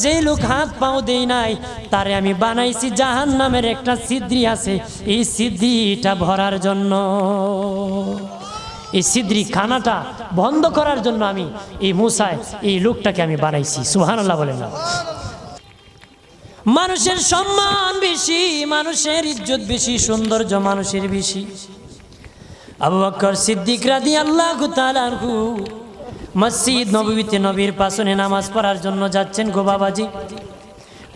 যে লোক হাত পাও দেই নাই তারে আমি বানাইছি জাহান্নামের একটা ছিদ্রি আছে, এই ছিদ্রিটা ভরার জন্য, এই ছিদ্রি খানাটা বন্ধ করার জন্য আমি এই মূসা এই লোকটাকে আমি বানাইছি। সুবহানাল্লাহ বলেন না? মানুষের সম্মান বেশি, মানুষের ইজ্জত বেশি, সৌন্দর্য মানুষের বেশি। আবু বকর সিদ্দিক রাদিয়াল্লাহু তাআলা আনহু মসজিদ নববীতে নবীর পাশে নামাজ পড়ার জন্য যাচ্ছেন গো বাবাজি।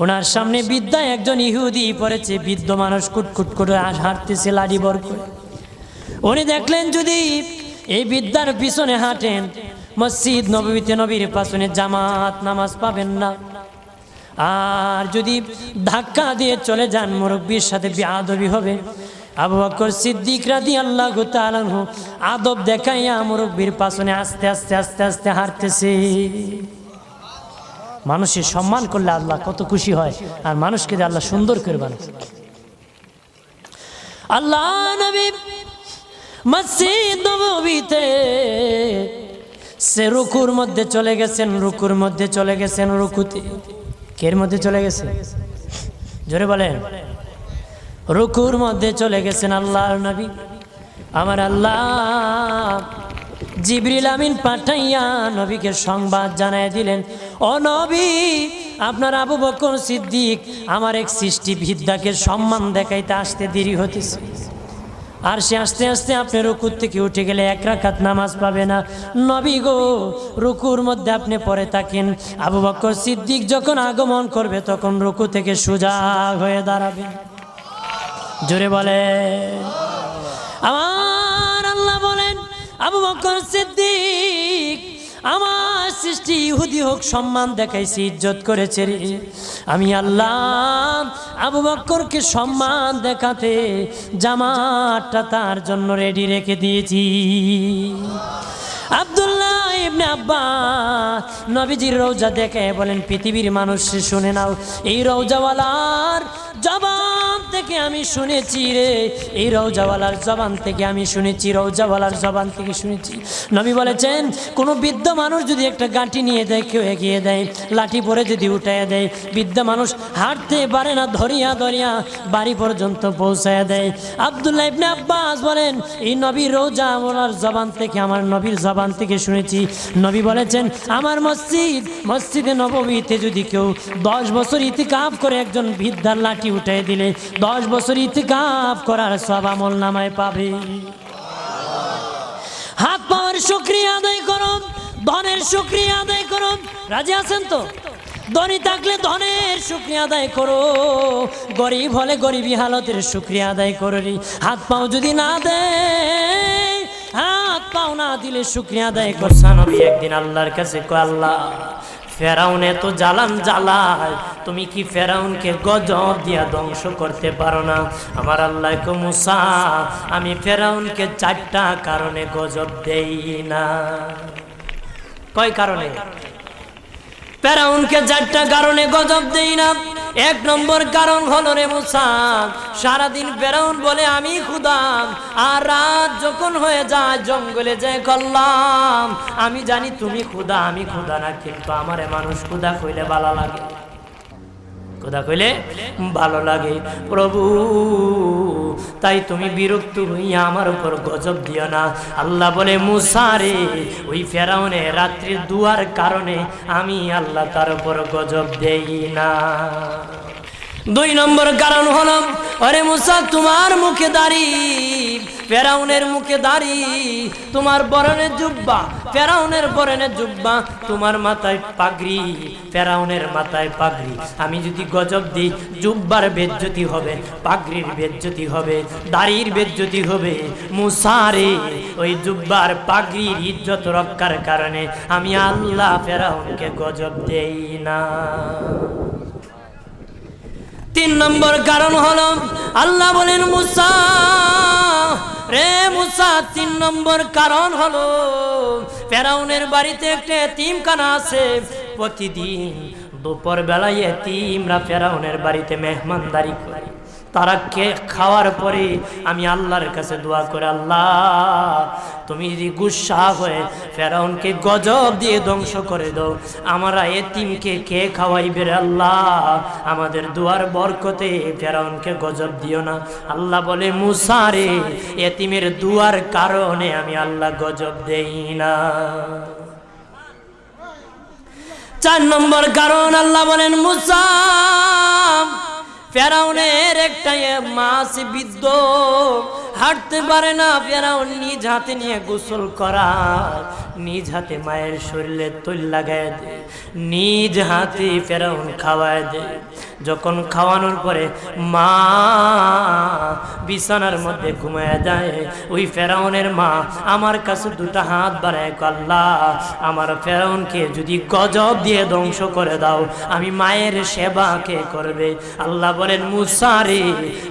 ওনার সামনে বৃদ্ধা একজন ইহুদি পড়েছে, বৃদ্ধ মানুষ কুটকুট করে হাঁটতেছে লাঠি বর করে। উনি দেখলেন যদি এই বৃদ্ধার পিছনে হাঁটেন মসজিদ নববীতে নবীর পাশে জামাত নামাজ পাবেন না, আর যদি ধাক্কা দিয়ে চলে যান মুরব্বির সাথে বেয়াদবি হবে। আবু বকর সিদ্দিক রাদিয়াল্লাহু তাআলা আনহু আদব দেখাইয়া মুরব্বির পাশে আস্তে আস্তে আস্তে আস্তে হাঁটতেছে। মানুষের সম্মান করলে আল্লাহ কত খুশি হয়, আর মানুষকে আল্লাহ সুন্দর করে বানায়। আল্লাহ নবী মসজিদ নববীতে সে রুকুর মধ্যে চলে গেছেন, রুকুর মধ্যে চলে গেছেন, রুকুতে কের মধ্যে চলে গেছে, জোরে বলেন, রুকুর মধ্যে চলে গেছেন আল্লাহর নবী। আমার আল্লাহ জিবরিল আমিন পাঠাইয়া নবীকে সংবাদ জানায় দিলেন, ও নবী, আপনার আবু বকর সিদ্দিক আমার এক সৃষ্টি বিদ্যাকে সম্মান দেখাইতে আসতে দেরি হতেছে, আর সে আস্তে আস্তে আপনি রুকুর থেকে উঠে গেলে এক রাকাত নামাজ পাবে না। নবী গো, রুকুর মধ্যে আপনি পড়ে থাকেন, আবু বকর সিদ্দিক যখন আগমন করবে তখন রুকু থেকে সোজা হয়ে দাঁড়াবে। জোরে বলে আমার আল্লাহ বলেন, আবু বকর সিদ্দিক আমার সৃষ্টি ইহুদি হোক সম্মান দেখাইছি, ইজ্জত করেছে রে, আমি আল্লাহ আবু বকরকে সম্মান দেখাতে জামাতটা তার জন্য রেডি রেখে দিয়েছি। আব্দুল্লাহ ইবনে আব্বাস নবীজির রওজা দেখে বলেন, পৃথিবীর মানুষ শুনে নাও, এই রওজাওয়ালার জবান থেকে আমি শুনেছি রে, এই রওজাওয়ালার জবান থেকে আমি শুনেছি, রওজাওয়ালার জবান থেকে শুনেছি। নবী বলেছেন, কোনো বৃদ্ধ মানুষ যদি একটা গাঁটি নিয়ে দেয়, কেউ এগিয়ে দেয়, লাঠি পরে যদি উঠাইয়া দেয়, বৃদ্ধ মানুষ হাঁটতে পারে না, ধরিয়া ধরিয়া বাড়ি পর্যন্ত পৌঁছায়া দেয়। আব্দুল্লাহ ইবনে আব্বাস বলেন, এই নবীর রওজাওয়ালার জবান থেকে, আমার নবীর জবান থেকে শুনেছি। নবী বলেছেন, আমার মসজিদে নববীতে যদি কেউ 10 বছর ইতিকাফ করে একজন বৃদ্ধার লাঠি উঠাই দিলে 10 বছর ইতিকাফ করার সওয়াব আমলনামায় পাবে। হাত পাওয়ার শুকরিয়া আদায় করো, ধনের শুকরিয়া আদায় করো। রাজি আছেন তো? ধনী থাকলে ধনের শুকরিয়া আদায় করো, গরিব হলে গরিবী হালতের শুকরিয়া আদায় করো। হাত পাও যদি না দেয়, হাত পাও না দিলে শুকরিয়া আদায় করছে। নবী একদিন আল্লাহর কাছে কয়, আল্লাহ ফেরাউনে তো জ্বালান জ্বালায়, তুমি কি ফেরাউনকে গজব দিয়া ধ্বংস করতে পারো না? আমার আল্লাহ কো, মুসা, আমি ফেরাউনকে 4টা কারণে গজব দেই না। কয় কারণে? ফেরাউনকে 4টা কারণে গজব দেই না। 1 নম্বর কারণ হলো রে মুসা, সারাদিন ফেরাউন বলে আমি খোদা, আর রাত যখন হয়ে যায় জঙ্গলে যায় কল্লাম, আমি জানি তুমি খোদা, আমি খোদা না, কিন্তু আমারে মানুষ খোদা কইলে ভালো লাগে, খোদা কইলে ভালো লাগে। প্রভু, তাই তুমি বিরক্ত হইয়া আমার উপর গজব দিও না। আল্লাহ বলে, মুসা রে, ওই ফেরাউনে রাত্রির দুয়ার কারণে আমি আল্লাহ তার উপর গজব দেই না। 2 নম্বর কারণ হলো, আরে মুসা, তোমার মুখে দাড়ি, ফেরাউনের মুখে দাড়ি, তোমার বরণের জুব্বা, ফেরাউনের বরণের জুব্বা, তোমার মাথায় পাগড়ি, ফেরাউনের মাথায় পাগড়ি। আমি যদি গজব দিই, জুব্বার বেজ্জতি হবে, পাগড়ির বেজ্জতি হবে, দাড়ির বেজ্জতি হবে। মুসা রে, ওই জুব্বার পাগড়ির ইজ্জত রক্ষার কারণে আমি আল্লাহ ফেরাউনকে গজব দেই না। 3 নম্বর কারণ হলো, আল্লাহ বলেন, মুসা রে মুসা, 3 নম্বর কারণ হলো, ফেরাউনের বাড়িতে একটা এতিমখানা আছে, প্রতিদিন দুপুর বেলায় এতিমরা ফেরাউনের বাড়িতে মেহমানদারি করে। তারা খাওয়ার পরে আমি আল্লাহর কাছে দোয়া করে, আল্লাহ তুমি যদি গুসা হয়ে ফেরাউনকে গজব দিয়ে ধ্বংস করে দাও, আমরা এতিমকে কে খাওয়াইবে রে আল্লাহ, আমাদের দোয়ার বরকতে ফেরাউনকে গজব দিও না। আল্লাহ বলে, মুসা রে, এতিমের দুয়ার কারণে আমি আল্লাহ গজব দেই না। 4 নম্বর কারণ আল্লাহ বলেন, মুসা ফেরাউনের একটা মাছ বিদ্ধ, হাঁটতে পারে না। ফেরাউন নিজ হাতে নিয়ে গোসল করা, নিজ হাতে মায়ের শরীরে তৈল লাগায় দেয়, নিজ হাতে ফেরাউন খাওয়ায় দেয়। যখন খাওয়ানোর পরে মা বিছানার মধ্যে ঘুমায় যায়, ওই ফেরাউনের মা আমার কাছে 2টা হাত বাড়ায়, আল্লাহ আমার ফেরাউনকে যদি গজব দিয়ে ধ্বংস করে দাও, আমি মায়ের সেবা কে করবে? আল্লাহ বলেন, মুসা রে,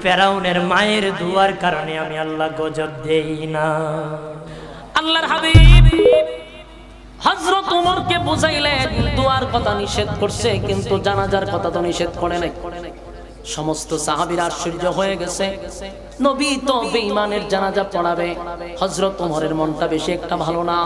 ফেরাউনের মায়ের দুয়ার কারণে আমি আল্লাহ গজব দেই না। আল্লাহর হাবিব হযরত ওমরকে বুঝাইলেন, দুয়ার কথা নিষেধ করছে কিন্তু জানাজার কথা তো নিষেধ করে নাই। সমস্ত সাহাবীরা আশ্চর্য হয়ে গেছে, নবী তো বেঈমানের জানাজা পড়াবে, হযরত ওমরের মনটা বেশি একটা ভালো না।